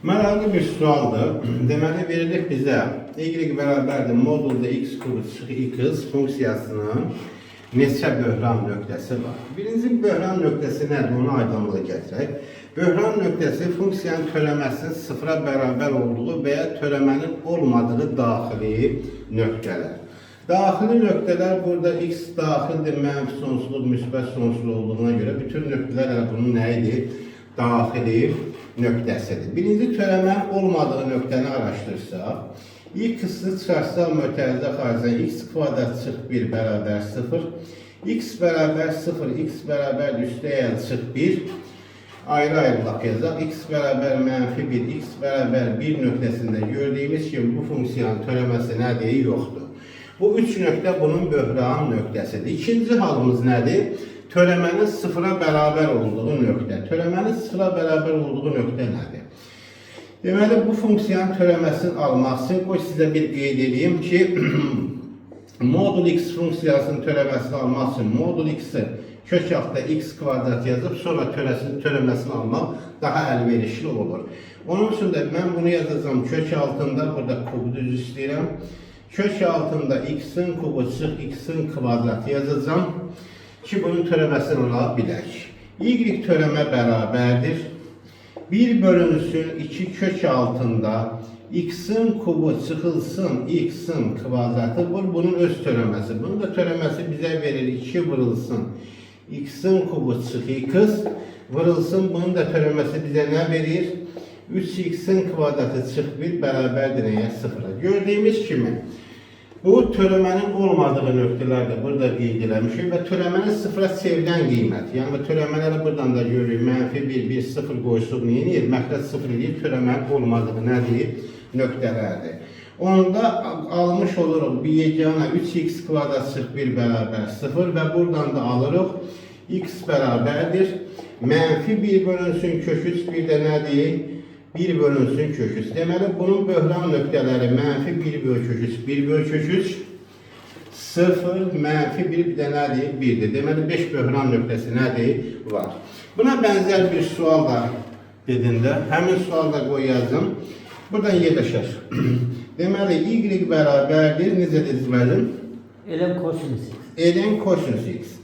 Maraqlı bir sualdır. Deməli verilir bizə y bərabərdir modulda x kubut çıxı x funksiyasının neçə böhran nöqtəsi var. Birinci böhran nöqtəsi nədir? Onu aydınlığa gətirək. Böhran nöqtəsi funksiyanın törəməsinin sıfıra bərabər olduğu və ya törəmənin olmadığı daxili nöqtələr. Daxili nöqtələr burada x daxildir, mənfi sonsuzluq, müsbət sonsuzluq olduğuna görə bütün nöqtələr bunun nə idi? Daxili nöqtəsidir. Birinci törəmənin olmadığı nöqtəni araşdırsaq, x-i çıxarsaq mötərizə xaricdən x kvadrat çıx 1 bərabər 0, x bərabər 0, x bərabər üstəyəl çıx 1, ayrı-ayrı yazacaq, x bərabər mənfi 1, x bərabər 1 nöqtəsində gördüyümüz kimi bu funksiyanın törəməsi nədir? Yoxdur. Bu üç nöqtə bunun böhran nöqtəsidir. İkinci halımız nədir? Törəmənin sıfıra bərabər olduğu nöqtə. Törəmənin sıfıra bərabər olduğu nöqtə nədir? Deməli, bu funksiyanın törəməsini almaq üçün qoy sizə bir qeyd edeyim ki, modul x funksiyasının törəməsini almaq üçün modul x-i kök altda x kvadrat yazıb, sonra törəməsini almaq daha əlverişli olur. Onun üçün də mən bunu yazacağım kök altında, burada kubu düz istəyirəm. Kök altında x-in kubu çıx x-in kvadratı yazacağım ki bunun törəməsini ola bilək. Y törəmə bərabərdir. 1 bölünsün 2 kök altında x-in kubu çıxılsın x-in kvadratı bunun öz törəməsi. Bunun da törəməsi bizə verir 2 vurulsun x-in kubu çıx x vurulsun. Bunun da törəməsi bizə nə verir? 3x-in kvadratı çıx 1 bərabərdir nəyə? 0'a. Gördüyümüz kimi bu törəmənin olmadığı nöqtələrdə burada qeyd eləmişik və törəmənin sıfıra çevrilən qiyməti. Yəni törəmələri buradan da görürük. Mənfi 1, 1, 0 qoysuq nə edir? Məxrəc 0 edir. Törəmənin olmadığı nədir? Nöqtələrdir. Onda almış oluruq bir yeganə 3x kvadrat çıx 1 bərabər 0 və buradan da alırıq x bərabərdir. Mənfi 1 bölünsün kök 3 bir də nədir? 1 bölünsün kök 3. Deməli, bunun böhran nöqtələri mənfi 1 bölü kök 3, 1 bölü kök 3, 0, mənfi 1 bir də nədir? 1'dir. Deməli, 5 böhran nöqtəsi nədir? Var. Buna bənzər bir sual da dedində, həmin sual da qoyacağım. Buradan yerləşər. Deməli, y bərabərdir. Necə deməlim? Ln kosinüs x. Ln kosinüs x.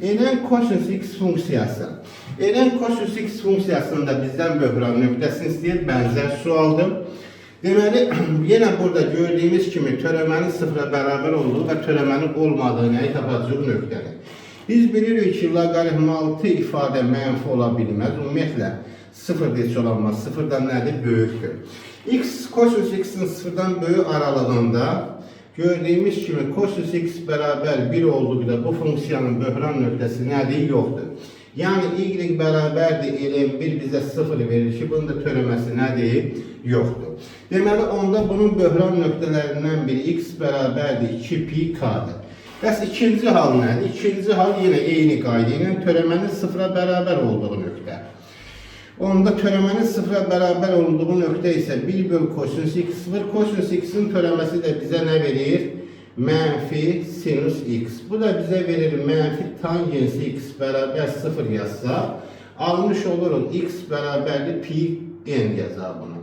Ln kosinüs x funksiyası. Ln kosinüs x funksiyasında bizdən böhran nöqtəsini istəyir, bənzər sualdır. Deməli, yenə burada gördüyümüz kimi törəmənin sıfıra bərabər olduğu və törəmənin olmadığı nəyi tapacaq nöqtədir. Biz bilirik ki, loqaritm 6 ifadə mənfi ola bilməz. Ümumiyyətlə, 0 heç olamaz. 0'dan nədir? Böyükdür. X kosinüs x-in 0'dan böyük aralığında gördüyümüz kimi kosinüs x bərabər 1 olduğunda bu funksiyanın böhran nöqtəsi nədir? Yoxdur. Yəni y bərabərdir ln 1 bizə 0 verir ki, bunun da törəməsi nədir? Yoxdur. Deməli, onda bunun böhran nöqtələrindən biri x bərabərdir 2 pi k'dır. Bəs ikinci hal nədir? İkinci hal yenə eyni qayda ilə törəmənin sıfıra bərabər olduğu nöqtə. Onda törəmənin sıfıra bərabər olduğu nöqtə isə 1 bölü kosinüs x 0. Kosinüs x-in törəməsi də bizə nə verir? Mənfi sinüs x. Bu da bizə verir mənfi tangens x bərabər 0 yazsa, almış oluruq x bərabərdir pi n yazar bunu.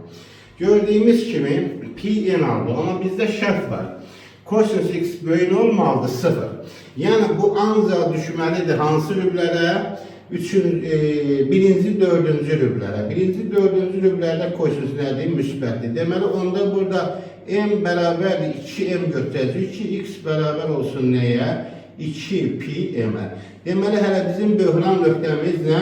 Gördüyümüz kimi pi n aldı, amma bizdə şərt var. Kosinüs x böyük olmalıdır 0. Yəni bu ancaq düşməlidir hansı rüblərə? Birinci, dördüncü rüblərə. Birinci, dördüncü rüblərdə kosinüs nədir? Müsbətdir. Deməli, onda burada m bərabərdir 2m götürəcək ki, x bərabər olsun nəyə? 2 pi m-ə. Deməli, hələ bizim böhran nöqtəmiz nə?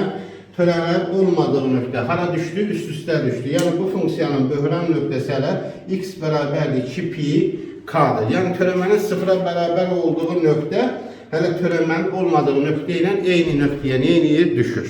Törəmənin olmadığı nöqtə. Hara düşdü? Üst-üstə düşdü. Yəni, bu funksiyanın böhran nöqtəsi hələ x bərabərdir 2 pi k'dır. Yəni, törəmənin sıfıra bərabər olduğu nöqtə hələ törəmənin olmadığı nöqtə ilə eyni nöqtəyə nə edir? Düşür.